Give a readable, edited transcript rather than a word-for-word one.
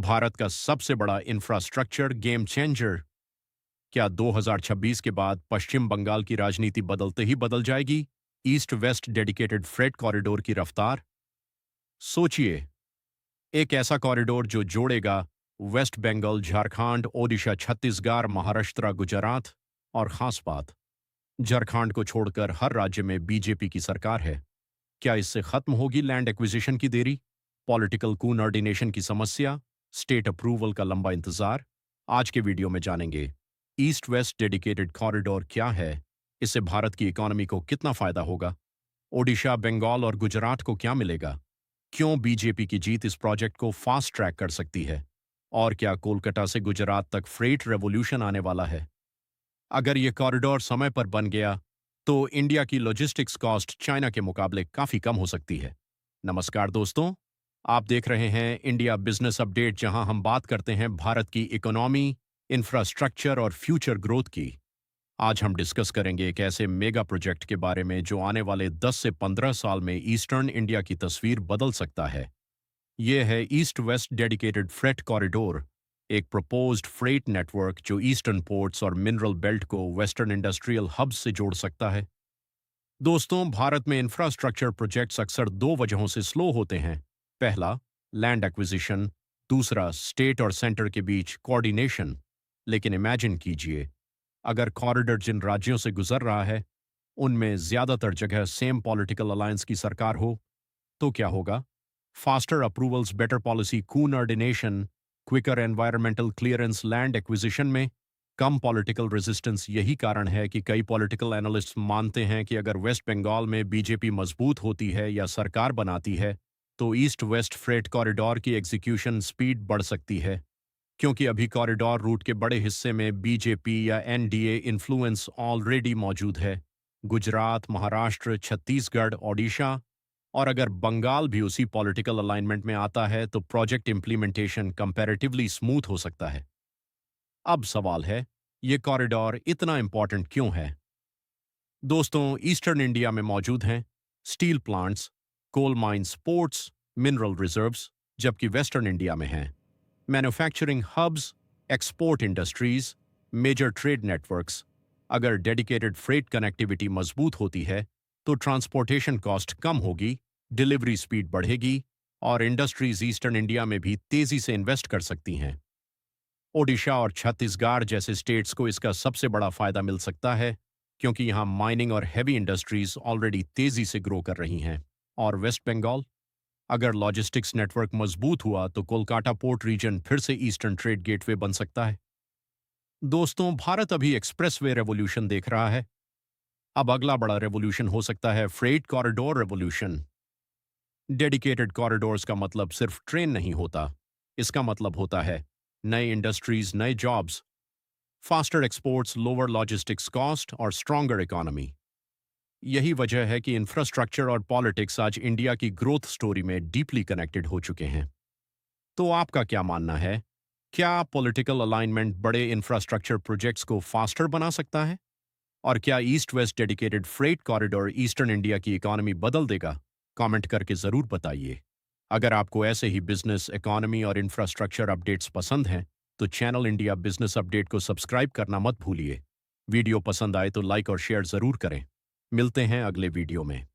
भारत का सबसे बड़ा इंफ्रास्ट्रक्चर गेम चेंजर। क्या 2026 के बाद पश्चिम बंगाल की राजनीति बदलते ही बदल जाएगी? East west dedicated freight corridor की रफ्तार सोचिए, एक ऐसा कॉरिडोर जो जोड़ेगा वेस्ट बंगाल, झारखंड, ओडिशा, छत्तीसगढ़, महाराष्ट्र, गुजरात। और खास बात, झारखंड को छोड़कर हर राज्य में बीजेपी की सरकार है। क्या इससे खत्म होगी लैंड एक्विजिशन की देरी, पॉलिटिकल कोऑर्डिनेशन की समस्या, स्टेट अप्रूवल का लंबा इंतजार? आज के वीडियो में जानेंगे ईस्ट वेस्ट डेडिकेटेड कॉरिडोर क्या है, इससे भारत की इकोनॉमी को कितना फायदा होगा, ओडिशा, बंगाल और गुजरात को क्या मिलेगा, क्यों बीजेपी की जीत इस प्रोजेक्ट को फास्ट ट्रैक कर सकती है, और क्या कोलकाता से गुजरात तक फ्रेट रेवोल्यूशन आने वाला है। अगर ये कॉरिडोर समय पर बन गया तो इंडिया की लॉजिस्टिक्स कॉस्ट चाइना के मुकाबले काफी कम हो सकती है। नमस्कार दोस्तों, आप देख रहे हैं इंडिया बिजनेस अपडेट, जहां हम बात करते हैं भारत की इकोनॉमी, इंफ्रास्ट्रक्चर और फ्यूचर ग्रोथ की। आज हम डिस्कस करेंगे एक ऐसे मेगा प्रोजेक्ट के बारे में जो आने वाले 10 से 15 साल में ईस्टर्न इंडिया की तस्वीर बदल सकता है। ये है east west dedicated freight corridor, एक प्रपोज्ड फ्रेट नेटवर्क जो ईस्टर्न पोर्ट्स और मिनरल बेल्ट को वेस्टर्न इंडस्ट्रियल हब्स से जोड़ सकता है। दोस्तों, भारत में इंफ्रास्ट्रक्चर प्रोजेक्ट्स अक्सर दो वजहों से स्लो होते हैं। पहला, लैंड एक्विजिशन। दूसरा, स्टेट और सेंटर के बीच कोऑर्डिनेशन। लेकिन इमेजिन कीजिए, अगर कॉरिडोर जिन राज्यों से गुजर रहा है उनमें ज्यादातर जगह सेम पॉलिटिकल अलायंस की सरकार हो, तो क्या होगा? Faster approvals, better policy coordination, quicker environmental clearance, land acquisition में कम पॉलिटिकल रेजिस्टेंस। यही कारण है कि कई पॉलिटिकल एनालिस्ट मानते हैं कि अगर वेस्ट बंगाल में बीजेपी मजबूत होती है या सरकार बनाती है तो ईस्ट वेस्ट फ्रेट कॉरिडोर की एग्जीक्यूशन स्पीड बढ़ सकती है, क्योंकि अभी कॉरिडोर रूट के बड़े हिस्से में बीजेपी या एनडीए इन्फ्लुएंस ऑलरेडी मौजूद है। गुजरात, महाराष्ट्र, छत्तीसगढ़, ओडिशा और अगर बंगाल भी उसी पॉलिटिकल अलाइनमेंट में आता है तो प्रोजेक्ट इंप्लीमेंटेशन कंपैरेटिवली स्मूथ हो सकता है। अब सवाल है, ये कॉरिडोर इतना इंपॉर्टेंट क्यों है? दोस्तों, ईस्टर्न इंडिया में मौजूद हैं steel plants, coal mines, ports, mineral reserves, जबकि वेस्टर्न इंडिया में हैं manufacturing hubs, export industries, major trade networks. अगर डेडिकेटेड फ्रेट कनेक्टिविटी मजबूत होती है तो ट्रांसपोर्टेशन कॉस्ट कम होगी, डिलीवरी स्पीड बढ़ेगी और इंडस्ट्रीज ईस्टर्न इंडिया में भी तेजी से इन्वेस्ट कर सकती हैं। ओडिशा और छत्तीसगढ़ जैसे स्टेट्स को इसका सबसे बड़ा फायदा मिल सकता है, क्योंकि यहाँ माइनिंग और हैवी इंडस्ट्रीज ऑलरेडी तेजी से ग्रो कर रही हैं। और वेस्ट बंगाल, अगर लॉजिस्टिक्स नेटवर्क मजबूत हुआ तो कोलकाता पोर्ट रीजन फिर से ईस्टर्न ट्रेड गेटवे बन सकता है। दोस्तों, भारत अभी एक्सप्रेसवे रेवोल्यूशन देख रहा है। अब अगला बड़ा रेवोल्यूशन हो सकता है freight corridor revolution. Dedicated corridors का मतलब सिर्फ ट्रेन नहीं होता, इसका मतलब होता है नए इंडस्ट्रीज, नए jobs, faster exports, lower logistics cost और स्ट्रॉन्गर इकोनॉमी। यही वजह है कि इंफ्रास्ट्रक्चर और पॉलिटिक्स आज इंडिया की ग्रोथ स्टोरी में डीपली कनेक्टेड हो चुके हैं। तो आपका क्या मानना है? क्या पॉलिटिकल अलाइनमेंट बड़े इंफ्रास्ट्रक्चर प्रोजेक्ट्स को फास्टर बना सकता है? और क्या east west dedicated freight corridor eastern India की इकोनॉमी बदल देगा? कमेंट करके ज़रूर बताइए। अगर आपको ऐसे ही बिजनेस, इकोनॉमी और इंफ्रास्ट्रक्चर अपडेट्स पसंद हैं तो चैनल इंडिया बिजनेस अपडेट को सब्सक्राइब करना मत भूलिए। वीडियो पसंद आए तो लाइक और शेयर ज़रूर करें। मिलते हैं अगले वीडियो में।